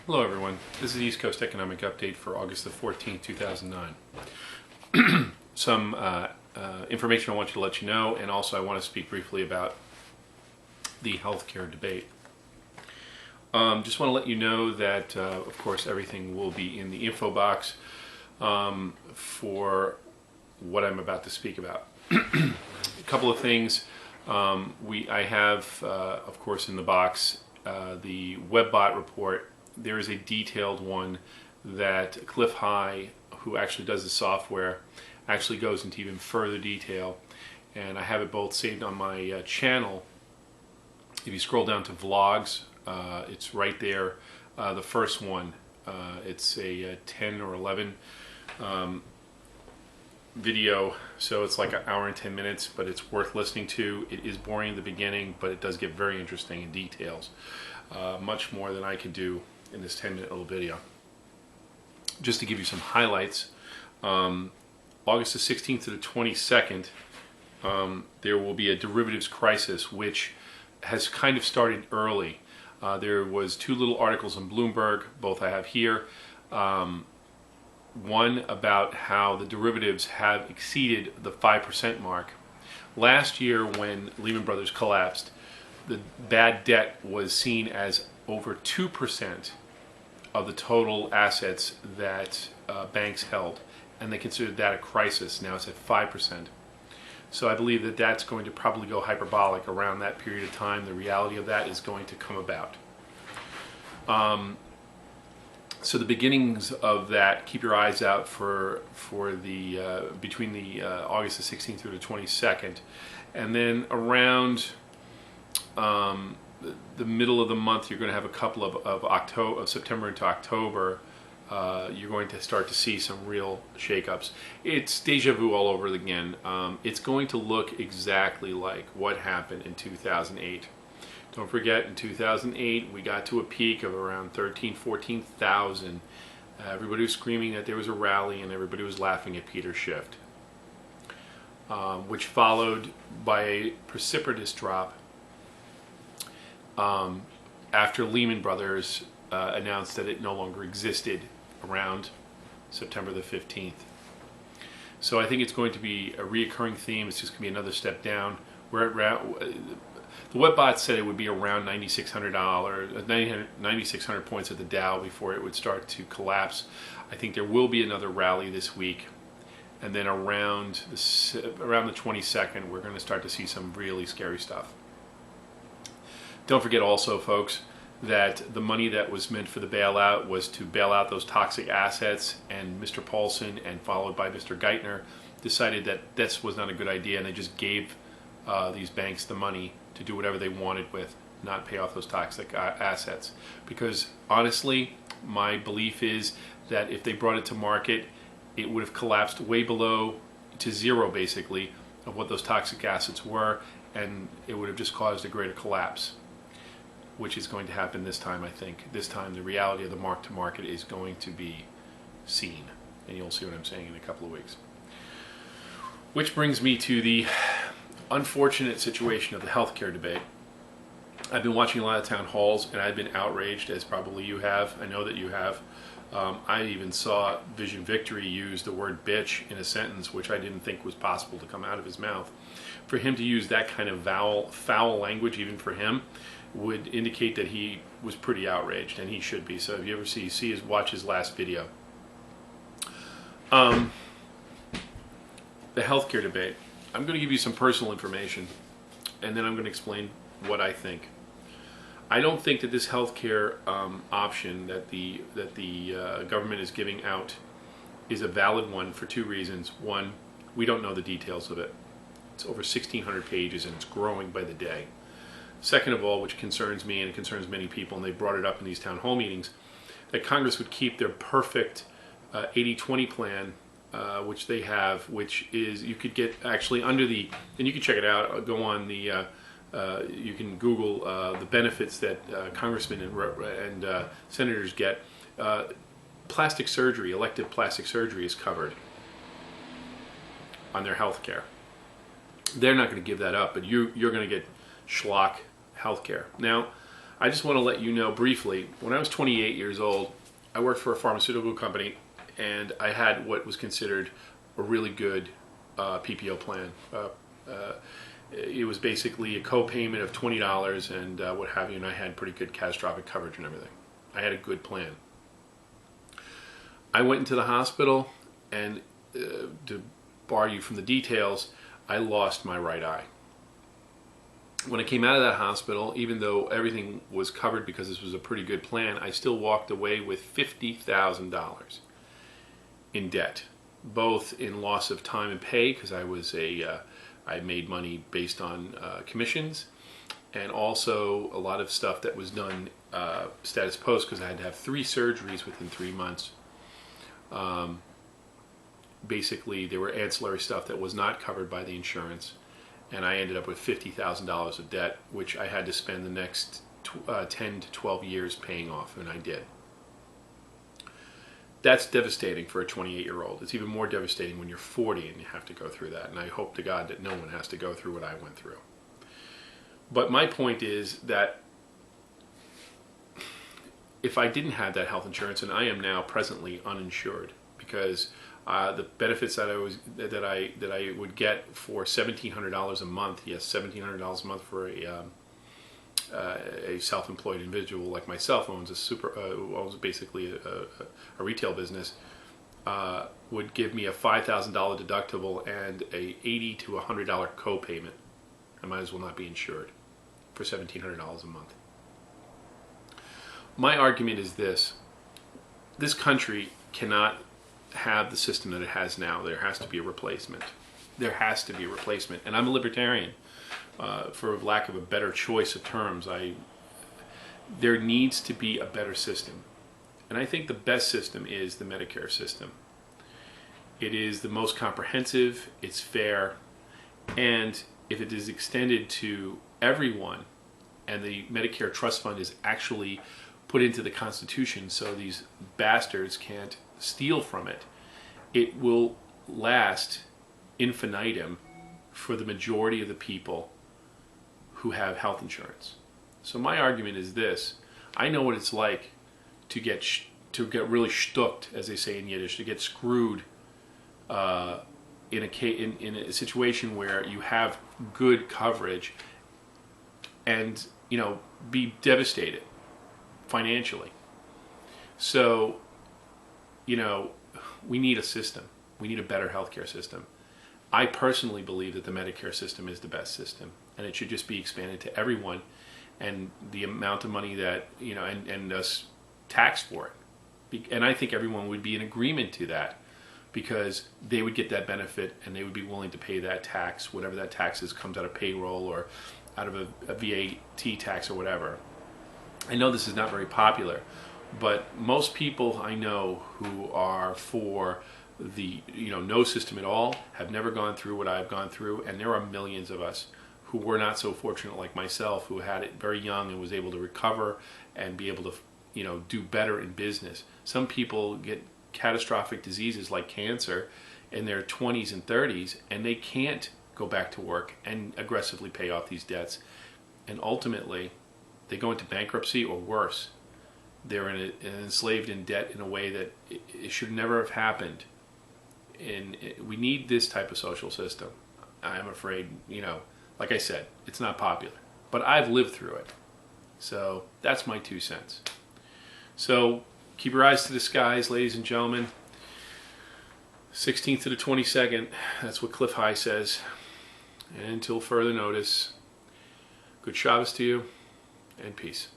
Hello everyone, this is the East Coast Economic Update for August the 14th, 2009. Some information I want to let you know, and also I want to speak briefly about the healthcare debate. Just want to let you know that, of course, everything will be in the info box for what I'm about to speak about. A couple of things. I have, of course, in the box the WebBot report. There is a detailed one that Cliff High, who actually does the software, actually goes into even further detail. And I have it both saved on my channel. If you scroll down to vlogs, it's right there. The first one, it's a 10 or 11 video, so it's like an hour and 10 minutes, but it's worth listening to. It is boring in the beginning, but it does get very interesting in details. Much more than I could do in this 10-minute little video. Just to give you some highlights, August the 16th to the 22nd, there will be a derivatives crisis, which has kind of started early. There was two little articles in Bloomberg, both I have here. One about how the derivatives have exceeded the 5% mark. Last year, when Lehman Brothers collapsed, the bad debt was seen as over 2% of the total assets that banks held, and they considered that a crisis. Now it's at 5%. So I believe that that's going to probably go hyperbolic around that period of time. The reality of that is going to come about. So the beginnings of that, keep your eyes out for the between the August the 16th through the 22nd, and then around the middle of the month, you're going to have a couple of September into October. You're going to start to see some real shakeups. It's deja vu all over again. It's going to look exactly like what happened in 2008. Don't forget, in 2008, we got to a peak of around 14,000. Everybody was screaming that there was a rally, and everybody was laughing at Peter Schiff, which followed by a precipitous drop after Lehman Brothers announced that it no longer existed around September the 15th. So I think it's going to be a reoccurring theme. It's just going to be another step down. We're at the WebBot said it would be around $9,600 points at the Dow before it would start to collapse. I think there will be another rally this week, and then around the 22nd, we're going to start to see some really scary stuff. Don't forget also, folks, that the money that was meant for the bailout was to bail out those toxic assets, and Mr. Paulson, and followed by Mr. Geithner, decided that this was not a good idea, and they just gave these banks the money to do whatever they wanted with, not pay off those toxic assets. Because honestly, my belief is that if they brought it to market, it would have collapsed way below to zero, basically, of what those toxic assets were, and it would have just caused a greater collapse, which is going to happen this time. I think this time the reality of the mark-to-market is going to be seen, and you'll see what I'm saying in a couple of weeks. Which brings me to the unfortunate situation of the healthcare debate. I've been watching a lot of town halls, and I've been outraged, as probably you have. I know that you have. I even saw Vision Victory use the word bitch in a sentence, which I didn't think was possible to come out of his mouth. For him to use that kind of foul language, even for him, would indicate that he was pretty outraged, and he should be. So if you ever watch his last video. The healthcare debate. I'm going to give you some personal information, and then I'm going to explain what I think. I don't think that this healthcare option that the government is giving out is a valid one for two reasons. One, we don't know the details of it. It's over 1,600 pages, and it's growing by the day. Second of all, which concerns me and it concerns many people, and they brought it up in these town hall meetings, that Congress would keep their perfect 80-20 plan, which they have, which is you could get actually under the, and you can check it out, go on the, you can Google the benefits that congressmen and senators get. Plastic surgery, elective plastic surgery is covered on their health care. They're not going to give that up, but you're going to get schlock health care. Now, I just want to let you know briefly, when I was 28 years old, I worked for a pharmaceutical company, and I had what was considered a really good PPO plan. It was basically a co-payment of $20 and what have you, and I had pretty good catastrophic coverage and everything. I had a good plan. I went into the hospital, and to bar you from the details, I lost my right eye. When I came out of that hospital, even though everything was covered because this was a pretty good plan, I still walked away with $50,000 in debt, both in loss of time and pay, because I made money based on commissions, and also a lot of stuff that was done status post, because I had to have 3 surgeries within 3 months. Basically, there were ancillary stuff that was not covered by the insurance, and I ended up with $50,000 of debt, which I had to spend the next 10 to 12 years paying off, and I did. That's devastating for a 28-year-old. It's even more devastating when you're 40 and you have to go through that, and I hope to God that no one has to go through what I went through. But my point is that if I didn't have that health insurance, and I am now presently uninsured, because the benefits that I would get for $1,700 a month, yes, $1,700 a month for a self-employed individual like myself who owns basically a retail business, would give me a $5,000 deductible and a $80 to $100 co-payment. I might as well not be insured for $1,700 a month. My argument is this: this country cannot have the system that it has now. There has to be a replacement. There has to be a replacement. And I'm a libertarian, for lack of a better choice of terms. There needs to be a better system. And I think the best system is the Medicare system. It is the most comprehensive, it's fair, and if it is extended to everyone, and the Medicare Trust Fund is actually put into the Constitution so these bastards can't steal from it, it will last infinitum for the majority of the people who have health insurance. So my argument is this: I know what it's like to get really shtucked, as they say in Yiddish, to get screwed in a situation where you have good coverage, and be devastated financially. So we need a system. We need a better healthcare system. I personally believe that the Medicare system is the best system, and it should just be expanded to everyone, and the amount of money that, and us tax for it. And I think everyone would be in agreement to that, because they would get that benefit and they would be willing to pay that tax, whatever that tax is, comes out of payroll or out of a VAT tax or whatever. I know this is not very popular, but most people I know who are for the no system at all have never gone through what I've gone through, and there are millions of us who were not so fortunate like myself, who had it very young and was able to recover and be able to do better in business. Some people get catastrophic diseases like cancer in their 20s and 30s, and they can't go back to work and aggressively pay off these debts, and ultimately they go into bankruptcy or worse. They're enslaved in debt in a way that it should never have happened. And we need this type of social system. I'm afraid, like I said, it's not popular, but I've lived through it. So that's my 2 cents. So keep your eyes to the skies, ladies and gentlemen. 16th to the 22nd, that's what Cliff High says. And until further notice, good Shabbos to you, and peace.